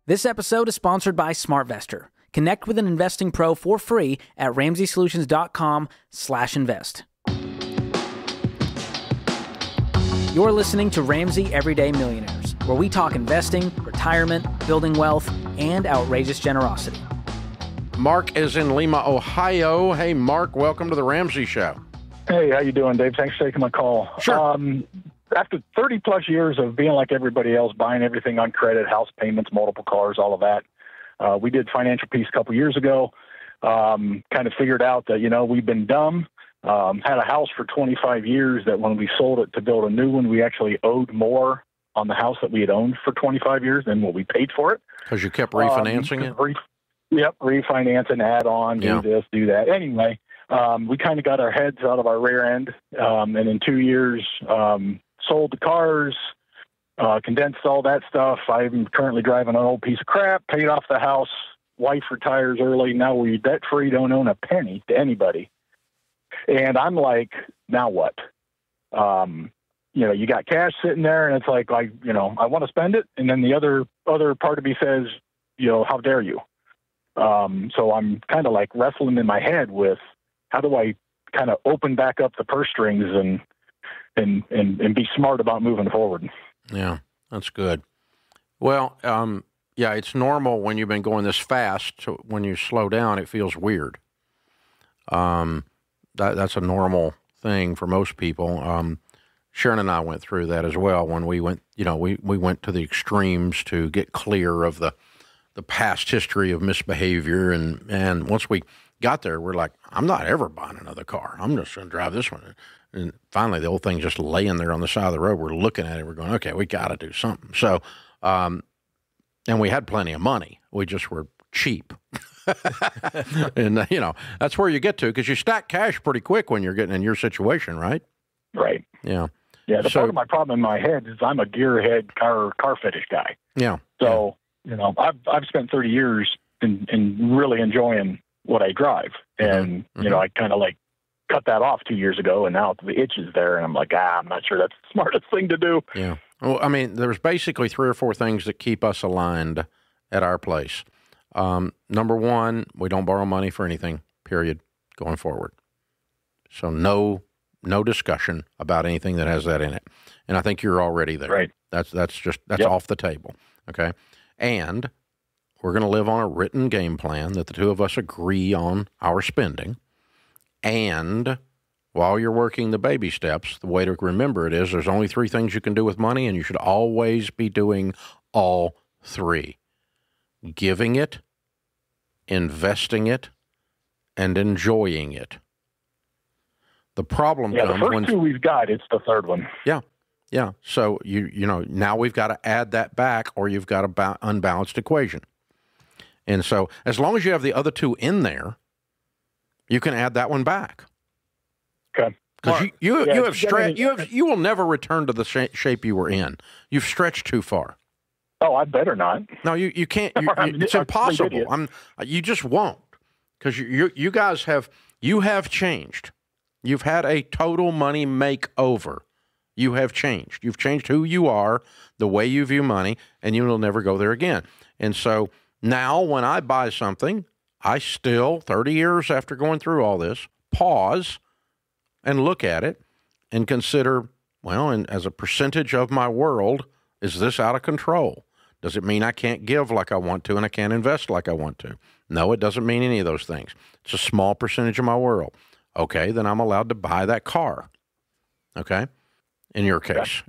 This episode is sponsored by SmartVestor. Connect with an investing pro for free at RamseySolutions.com/invest. You're listening to Ramsey Everyday Millionaires, where we talk investing, retirement, building wealth, and outrageous generosity. Mark is in Lima, Ohio. Hey, Mark, welcome to the Ramsey Show. Hey, how you doing, Dave? Thanks for taking my call. Sure. After 30-plus years of being like everybody else, buying everything on credit, house payments, multiple cars, all of that, we did Financial Peace a couple years ago, kind of figured out that, we've been dumb, had a house for 25 years that when we sold it to build a new one, we actually owed more on the house that we had owned for 25 years than what we paid for it. Because you kept refinancing it? Refinance and add on, do this, do that. Anyway, we kind of got our heads out of our rear end, and in 2 years, sold the cars, condensed all that stuff. I'm currently driving an old piece of crap, paid off the house, wife retires early. Now we're debt-free, don't own a penny to anybody. And I'm like, now what? You got cash sitting there, and it's like, I want to spend it. And then the other part of me says, how dare you? So I'm kind of like wrestling in my head with how do I kind of open back up the purse strings and be smart about moving forward. Yeah, that's good. Well, it's normal when you've been going this fast. So when you slow down, it feels weird. That's a normal thing for most people. Sharon and I went through that as well when we went, we went to the extremes to get clear of the past history of misbehavior. And once we got there, we're like, I'm not ever buying another car. I'm just going to drive this one. And finally, the old thing just laying there on the side of the road. We're looking at it. We're going, okay, we got to do something. So, and we had plenty of money. We just were cheap. And, that's where you get to because you stack cash pretty quick when you're getting in your situation, right? Right. Yeah. Yeah. Part of my problem in my head is I'm a gearhead car fetish guy. Yeah. So, I've spent 30 years in really enjoying what I drive. And, I kind of like cut that off 2 years ago, and now the itch is there, and I'm like, I'm not sure that's the smartest thing to do. Yeah. Well, I mean, there's basically 3 or 4 things that keep us aligned at our place. Number one, we don't borrow money for anything, period, going forward. So no discussion about anything that has that in it. And I think you're already there. Right. That's off the table. Okay. And we're going to live on a written game plan that the two of us agree on our spending. And while you're working the baby steps, the way to remember it is there's only 3 things you can do with money, and you should always be doing all 3. Giving it, investing it, and enjoying it. The problem comes the first when 2 we've got, it's the third one. Yeah. Yeah. So now we've got to add that back, or you've got a unbalanced equation. And so as long as you have the other 2 in there, you can add that one back. Okay. Because you will never return to the shape you were in. You've stretched too far. Oh, I better not. No, you can't. It's impossible. You just won't, because you guys have changed. You've had a total money makeover. You have changed. You've changed who you are, the way you view money, and you will never go there again. And so now when I buy something, I still, 30 years after going through all this, pause and look at it and consider, and as a percentage of my world, is this out of control? Does it mean I can't give like I want to and I can't invest like I want to? No, it doesn't mean any of those things. It's a small percentage of my world. Okay, then I'm allowed to buy that car. Okay? In your case,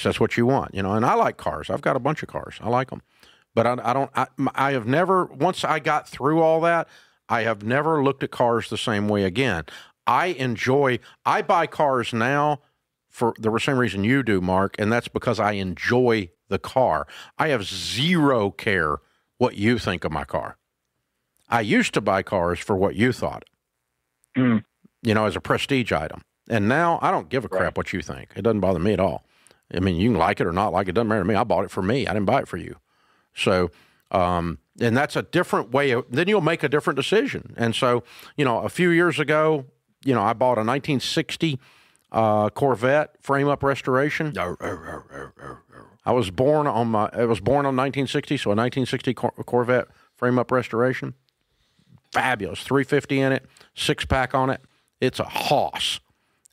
that's what you want. And I like cars. I've got a bunch of cars. I like them. But I have never, once I got through all that, I have never looked at cars the same way again. I buy cars now for the same reason you do, Mark, and that's because I enjoy the car. I have zero care what you think of my car. I used to buy cars for what you thought, as a prestige item. And now I don't give a crap what you think. It doesn't bother me at all. I mean, you can like it or not like it. It doesn't matter to me. I bought it for me. I didn't buy it for you. So, and that's a different way then you'll make a different decision. And so, a few years ago, I bought a 1960 Corvette frame-up restoration. I was born on 1960, so a 1960 Corvette frame-up restoration. Fabulous. 350 in it, 6-pack on it. It's a hoss.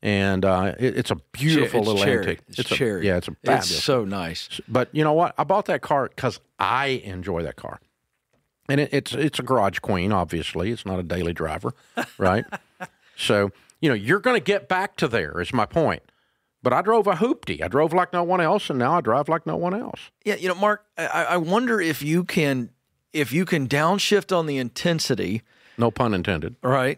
And it's a beautiful little antique. It's cherry. It's a fabulous. It's so nice. But you know what? I bought that car because I enjoy that car. And it's a garage queen, obviously. It's not a daily driver, right? So, you're going to get back to there is my point. But I drove a hoopty. I drove like no one else, and now I drive like no one else. Yeah, Mark, I wonder if you can downshift on the intensity. No pun intended. Right.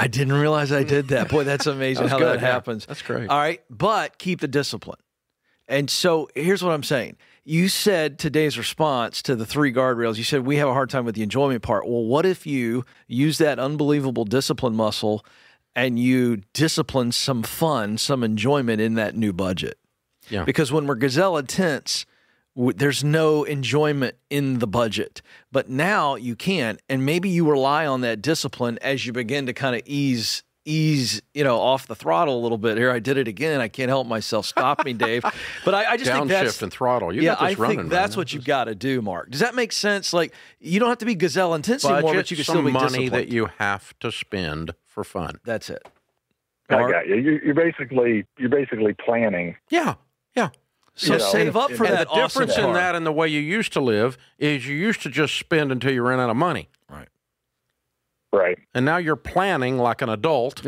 I didn't realize I did that. Boy, that's amazing how that happens. That's great. All right, but keep the discipline. And so here's what I'm saying. You said today's response to the 3 guardrails, you said we have a hard time with the enjoyment part. Well, what if you use that unbelievable discipline muscle and you discipline some fun, some enjoyment in that new budget? Yeah. Because when we're gazelle intense, there's no enjoyment in the budget. But now you can, and maybe you rely on that discipline as you begin to kind of ease off the throttle a little bit. Here, I did it again. I can't help myself. Stop me, Dave. But I just think that's downshift and throttle. You got this running. I think that's what you've got to do, Mark. Does that make sense? Like, you don't have to be gazelle intense anymore, but you can still be disciplined. Money that you have to spend for fun. That's it. Mark? I got you. You're basically planning. Yeah. So save up for that. The difference in that and the way you used to live is you used to just spend until you ran out of money. Right. And now you're planning like an adult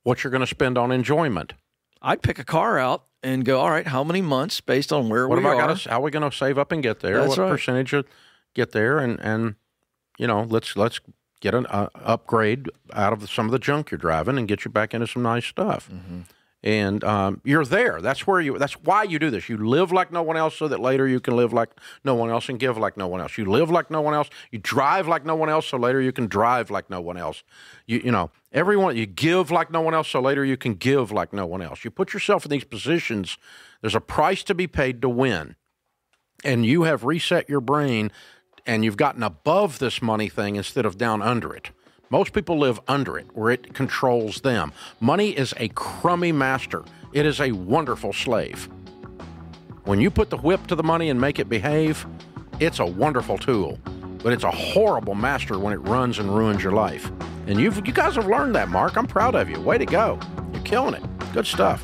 what you're going to spend on enjoyment. I'd pick a car out and go, all right, how many months based on where we are? How are we going to save up and get there? That's what right. Percentage of get there? And let's get an upgrade out of some of the junk you're driving and get you back into some nice stuff. Mm-hmm. And you're there. That's why you do this. You live like no one else so that later you can live like no one else and give like no one else. You live like no one else. You drive like no one else so later you can drive like no one else. You give like no one else so later you can give like no one else. You put yourself in these positions. There's a price to be paid to win. And you have reset your brain and you've gotten above this money thing instead of down under it. Most people live under it, where it controls them. Money is a crummy master. It is a wonderful slave. When you put the whip to the money and make it behave, it's a wonderful tool. But it's a horrible master when it runs and ruins your life. And you guys have learned that, Mark. I'm proud of you. Way to go. You're killing it. Good stuff.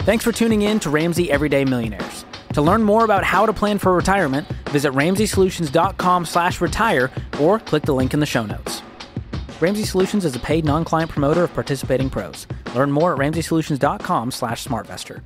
Thanks for tuning in to Ramsey Everyday Millionaires. To learn more about how to plan for retirement, visit RamseySolutions.com/retire or click the link in the show notes. Ramsey Solutions is a paid non-client promoter of participating pros. Learn more at RamseySolutions.com/SmartVestor.